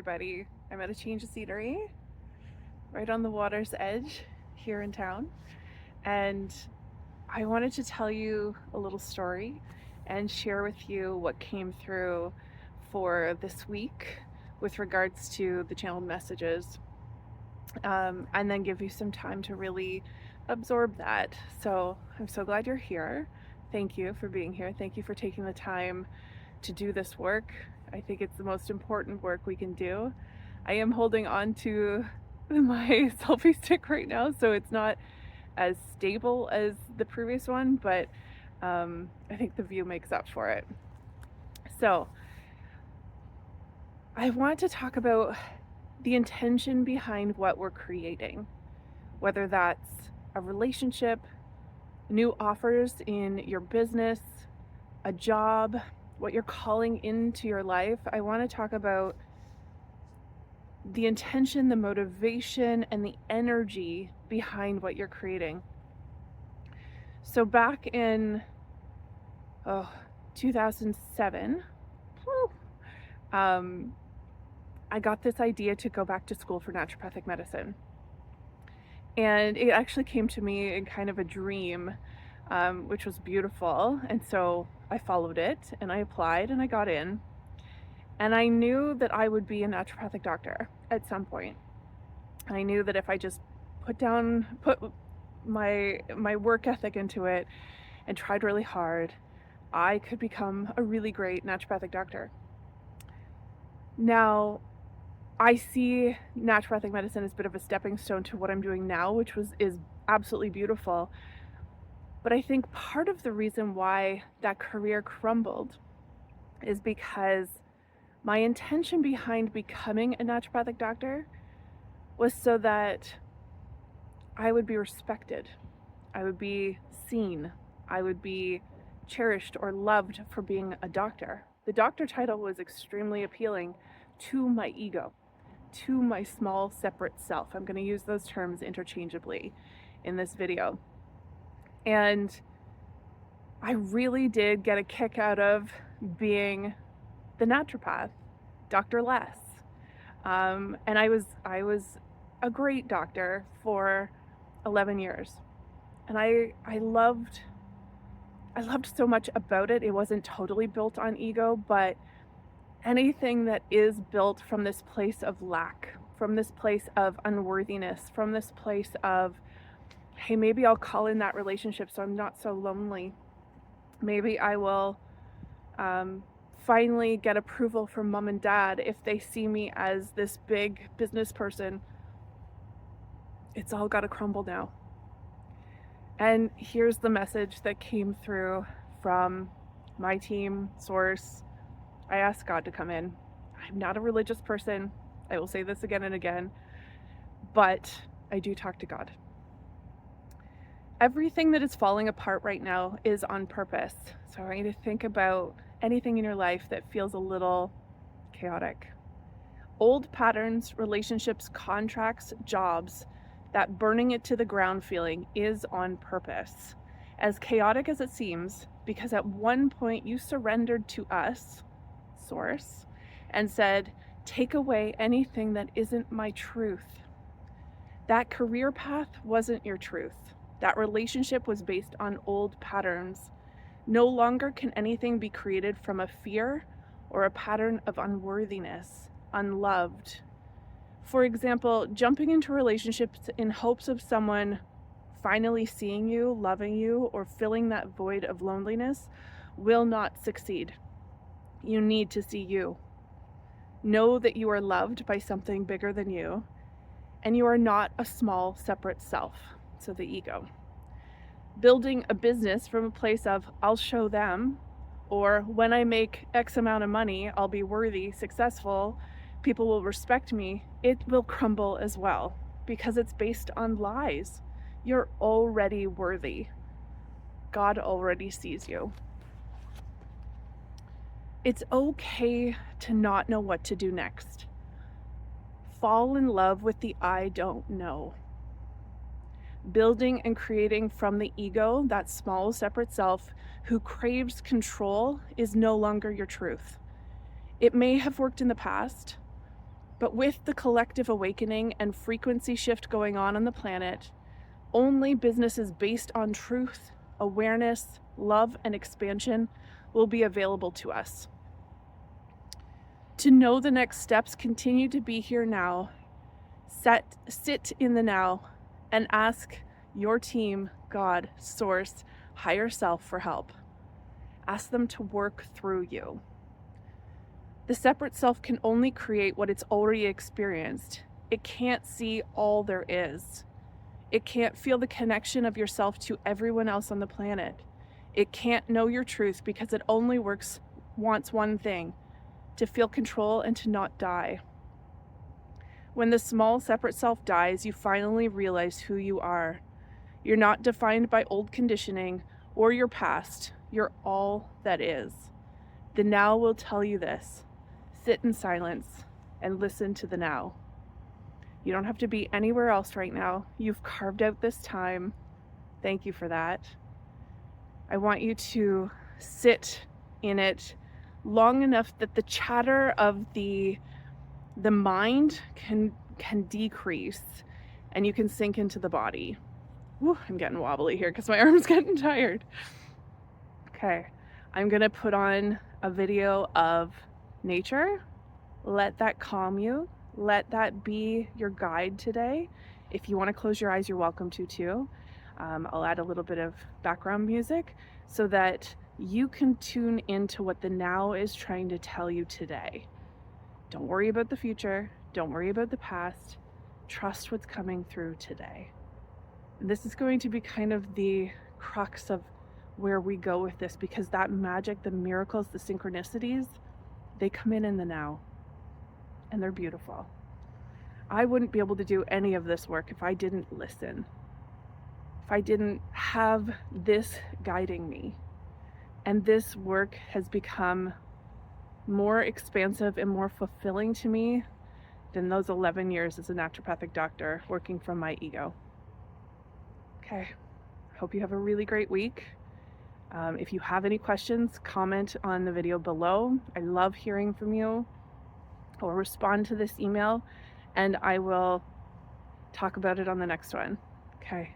everybody. I'm at a change of scenery right on the water's edge here in town, and I wanted to tell you a little story and share with you what came through for this week with regards to the channeled messages, and then give you some time to really absorb that. So I'm so glad you're here. Thank you for being here. Thank you for taking the time to do this work. I think it's the most important work we can do. I am holding on to my selfie stick right now, so it's not as stable as the previous one, but I think the view makes up for it. So I want to talk about the intention behind what we're creating, whether that's a relationship, new offers in your business, a job, what you're calling into your life. I want to talk about the intention, the motivation, and the energy behind what you're creating. So back in 2007, I got this idea to go back to school for naturopathic medicine. And it actually came to me in kind of a dream, which was beautiful. And so I followed it and I applied and I got in. And I knew that I would be a naturopathic doctor at some point. I knew that if I just put my work ethic into it and tried really hard, I could become a really great naturopathic doctor. Now, I see naturopathic medicine as a bit of a stepping stone to what I'm doing now, which is absolutely beautiful. But I think part of the reason why that career crumbled is because my intention behind becoming a naturopathic doctor was so that I would be respected, I would be seen, I would be cherished or loved for being a doctor. The doctor title was extremely appealing to my ego, to my small separate self. I'm going to use those terms interchangeably in this video. And I really did get a kick out of being the naturopath, Dr. Les. And I was a great doctor for 11 years. And I loved so much about it. It wasn't totally built on ego, but anything that is built from this place of lack, from this place of unworthiness, from this place of, hey, maybe I'll call in that relationship so I'm not so lonely. Maybe I will finally get approval from mom and dad if they see me as this big business person. It's all got to crumble now. And here's the message that came through from my team, Source. I asked God to come in. I'm not a religious person. I will say this again and again, but I do talk to God. Everything that is falling apart right now is on purpose. So I want you to think about anything in your life that feels a little chaotic. Old patterns, relationships, contracts, jobs, that burning it to the ground feeling is on purpose. As chaotic as it seems, because at one point you surrendered to us, Source, and said, take away anything that isn't my truth. That career path wasn't your truth. That relationship was based on old patterns. No longer can anything be created from a fear or a pattern of unworthiness, unloved. For example, jumping into relationships in hopes of someone finally seeing you, loving you, or filling that void of loneliness will not succeed. You need to see you. Know that you are loved by something bigger than you, and you are not a small, separate self, so the ego. Building a business from a place of, I'll show them, or when I make X amount of money, I'll be worthy, successful, people will respect me, it will crumble as well, because it's based on lies. You're already worthy. God already sees you. It's okay to not know what to do next. Fall in love with the I don't know. Building and creating from the ego, that small separate self who craves control, is no longer your truth. It may have worked in the past, But with the collective awakening and frequency shift going on the planet, only businesses based on truth, awareness, love, and expansion will be available to us. To know the next steps, continue to be here now. Sit in the now and ask your team, God, Source, Higher Self for help. Ask them to work through you. The separate self can only create what it's already experienced. It can't see all there is. It can't feel the connection of yourself to everyone else on the planet. It can't know your truth because it only wants one thing: to feel control and to not die. When the small separate self dies, you finally realize who you are. You're not defined by old conditioning or your past. You're all that is. The now will tell you this. Sit in silence and listen to the now. You don't have to be anywhere else right now. You've carved out this time. Thank you for that. I want you to sit in it long enough that the chatter of the mind can decrease and you can sink into the body. Whew, I'm getting wobbly here because my arm's getting tired. Okay, I'm gonna put on a video of nature. Let that calm you. Let that be your guide today. If you want to close your eyes, you're welcome to too. I'll add a little bit of background music so that you can tune into what the now is trying to tell you today. Don't worry about the future. Don't worry about the past. Trust what's coming through today. And this is going to be kind of the crux of where we go with this, because that magic, the miracles, the synchronicities, they come in the now. And they're beautiful. I wouldn't be able to do any of this work if I didn't listen. If I didn't have this guiding me. And this work has become more expansive and more fulfilling to me than those 11 years as a naturopathic doctor working from my ego. Okay, hope you have a really great week. If you have any questions, comment on the video below. I love hearing from you. Or respond to this email and I will talk about it on the next one. Okay.